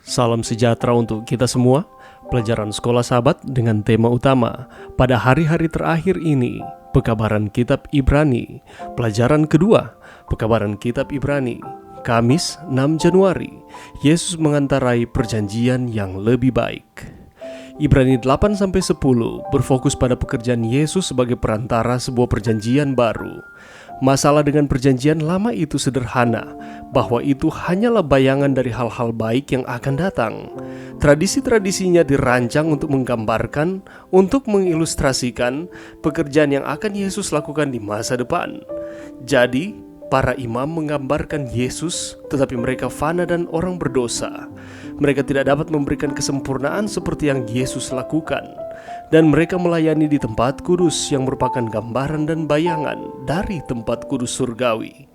Salam sejahtera untuk kita semua. Pelajaran Sekolah Sahabat dengan tema utama pada hari-hari terakhir ini, Pekabaran Kitab Ibrani. Pelajaran kedua, Pekabaran Kitab Ibrani. Kamis 6 Januari, Yesus mengantarai perjanjian yang lebih baik. Ibrani 8-10 berfokus pada pekerjaan Yesus sebagai perantara sebuah perjanjian baru. Masalah dengan perjanjian lama itu sederhana, bahwa itu hanyalah bayangan dari hal-hal baik yang akan datang. Tradisi-tradisinya dirancang untuk menggambarkan, untuk mengilustrasikan pekerjaan yang akan Yesus lakukan di masa depan. Jadi, para imam menggambarkan Yesus, tetapi mereka fana dan orang berdosa. Mereka tidak dapat memberikan kesempurnaan seperti yang Yesus lakukan. Dan mereka melayani di tempat kudus yang merupakan gambaran dan bayangan dari tempat kudus surgawi.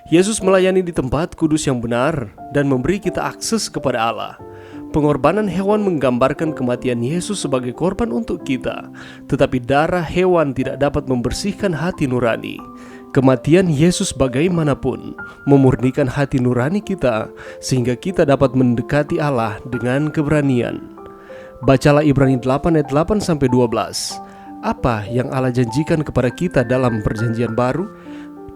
Yesus melayani di tempat kudus yang benar dan memberi kita akses kepada Allah. Pengorbanan hewan menggambarkan kematian Yesus sebagai korban untuk kita, tetapi darah hewan tidak dapat membersihkan hati nurani. Kematian Yesus bagaimanapun memurnikan hati nurani kita, sehingga kita dapat mendekati Allah dengan keberanian. Bacalah Ibrani 8 ayat 8-12. Apa yang Allah janjikan kepada kita dalam perjanjian baru?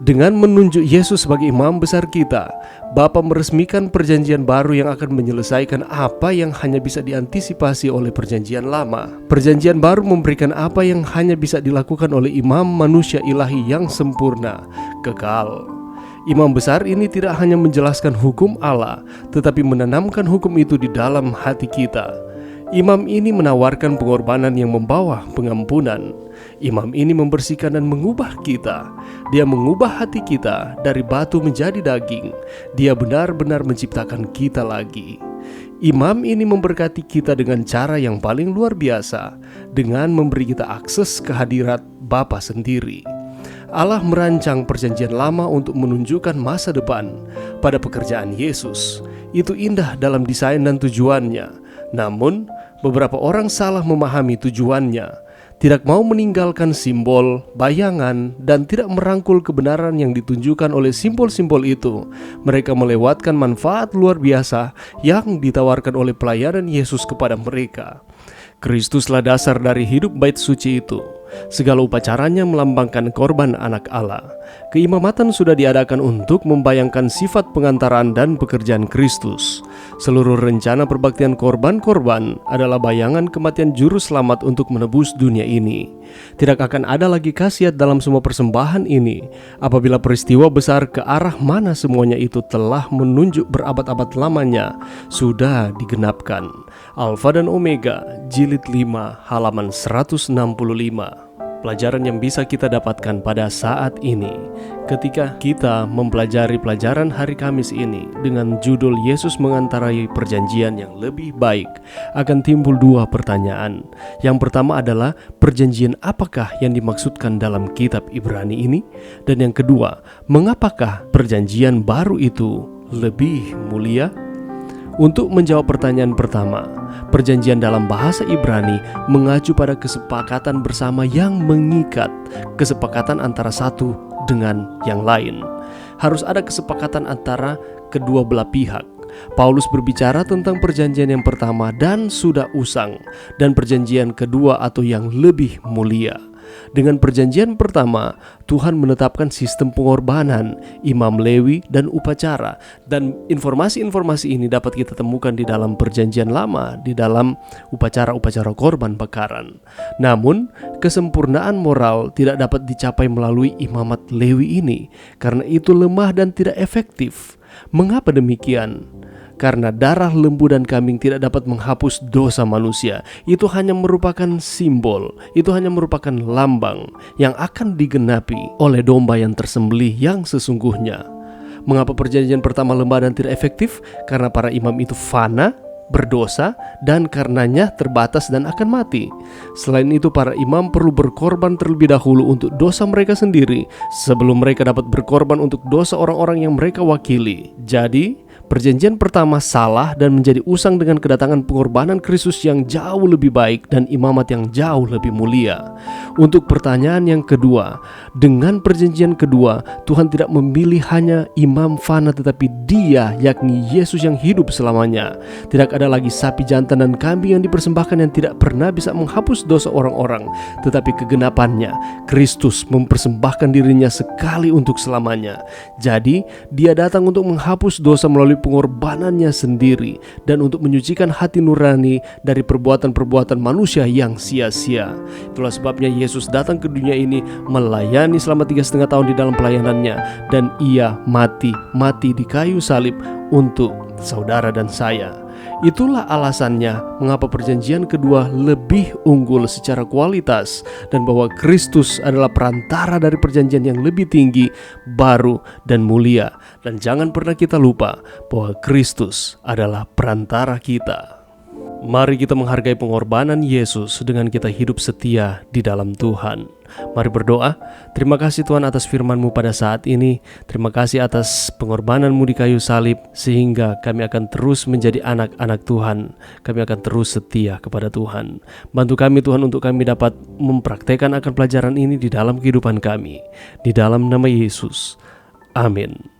Dengan menunjuk Yesus sebagai imam besar kita, Bapa meresmikan perjanjian baru yang akan menyelesaikan apa yang hanya bisa diantisipasi oleh perjanjian lama. Perjanjian baru memberikan apa yang hanya bisa dilakukan oleh imam manusia ilahi yang sempurna, kekal. Imam besar ini tidak hanya menjelaskan hukum Allah, tetapi menanamkan hukum itu di dalam hati kita. Imam ini menawarkan pengorbanan yang membawa pengampunan. Imam ini membersihkan dan mengubah kita. Dia mengubah hati kita dari batu menjadi daging. Dia benar-benar menciptakan kita lagi. Imam ini memberkati kita dengan cara yang paling luar biasa, dengan memberi kita akses ke hadirat Bapa sendiri. Allah merancang perjanjian lama untuk menunjukkan masa depan pada pekerjaan Yesus. Itu indah dalam desain dan tujuannya. Namun, beberapa orang salah memahami tujuannya, tidak mau meninggalkan simbol, bayangan, dan tidak merangkul kebenaran yang ditunjukkan oleh simbol-simbol itu. Mereka melewatkan manfaat luar biasa yang ditawarkan oleh pelayanan Yesus kepada mereka. Kristuslah dasar dari hidup bait suci itu. Segala upacaranya melambangkan korban anak Allah. Keimamatan sudah diadakan untuk membayangkan sifat pengantaran dan pekerjaan Kristus. Seluruh rencana perbaktian korban-korban adalah bayangan kematian juru selamat untuk menebus dunia ini. Tidak akan ada lagi khasiat dalam semua persembahan ini apabila peristiwa besar ke arah mana semuanya itu telah menunjuk berabad-abad lamanya sudah digenapkan. Alfa dan Omega, jilid 5, halaman 165. Pelajaran yang bisa kita dapatkan pada saat ini ketika kita mempelajari pelajaran hari Kamis ini dengan judul Yesus mengantarai perjanjian yang lebih baik, akan timbul dua pertanyaan. Yang pertama adalah perjanjian apakah yang dimaksudkan dalam kitab Ibrani ini? Dan yang kedua, mengapakah perjanjian baru itu lebih mulia? Untuk menjawab pertanyaan pertama, perjanjian dalam bahasa Ibrani mengacu pada kesepakatan bersama yang mengikat, kesepakatan antara satu dengan yang lain. Harus ada kesepakatan antara kedua belah pihak. Paulus berbicara tentang perjanjian yang pertama dan sudah usang, dan perjanjian kedua atau yang lebih mulia. Dengan perjanjian pertama, Tuhan menetapkan sistem pengorbanan, imam Lewi, dan upacara. Dan informasi-informasi ini dapat kita temukan di dalam perjanjian lama, di dalam upacara-upacara korban bakaran. Namun, kesempurnaan moral tidak dapat dicapai melalui imamat Lewi ini, karena itu lemah dan tidak efektif. Mengapa demikian? Karena darah lembu dan kambing tidak dapat menghapus dosa manusia. Itu hanya merupakan simbol, itu hanya merupakan lambang yang akan digenapi oleh domba yang tersembelih yang sesungguhnya. Mengapa perjanjian pertama lemah dan tidak efektif? Karena para imam itu fana, berdosa, dan karenanya terbatas dan akan mati. Selain itu, para imam perlu berkorban terlebih dahulu untuk dosa mereka sendiri sebelum mereka dapat berkorban untuk dosa orang-orang yang mereka wakili. Jadi, Perjanjian pertama salah dan menjadi usang dengan kedatangan pengorbanan Kristus yang jauh lebih baik dan imamat yang jauh lebih mulia. Untuk pertanyaan yang kedua, dengan perjanjian kedua, Tuhan tidak memilih hanya imam fana, tetapi Dia, yakni Yesus yang hidup selamanya. Tidak ada lagi sapi jantan dan kambing yang dipersembahkan yang tidak pernah bisa menghapus dosa orang-orang, tetapi kegenapannya, Kristus mempersembahkan dirinya sekali untuk selamanya. Jadi, Dia datang untuk menghapus dosa melalui pengorbanannya sendiri dan untuk menyucikan hati nurani dari perbuatan-perbuatan manusia yang sia-sia. Itulah sebabnya Yesus datang ke dunia ini melayani selama 3,5 tahun di dalam pelayanannya, dan Ia mati di kayu salib untuk saudara dan saya. Itulah alasannya mengapa perjanjian kedua lebih unggul secara kualitas, dan bahwa Kristus adalah perantara dari perjanjian yang lebih tinggi, baru, dan mulia. Dan jangan pernah kita lupa bahwa Kristus adalah perantara kita. Mari kita menghargai pengorbanan Yesus dengan kita hidup setia di dalam Tuhan. Mari berdoa. Terima kasih Tuhan atas firman-Mu pada saat ini. Terima kasih atas pengorbanan-Mu di kayu salib, sehingga kami akan terus menjadi anak-anak Tuhan. Kami akan terus setia kepada Tuhan. Bantu kami Tuhan untuk kami dapat mempraktekkan akan pelajaran ini di dalam kehidupan kami. Di dalam nama Yesus. Amin.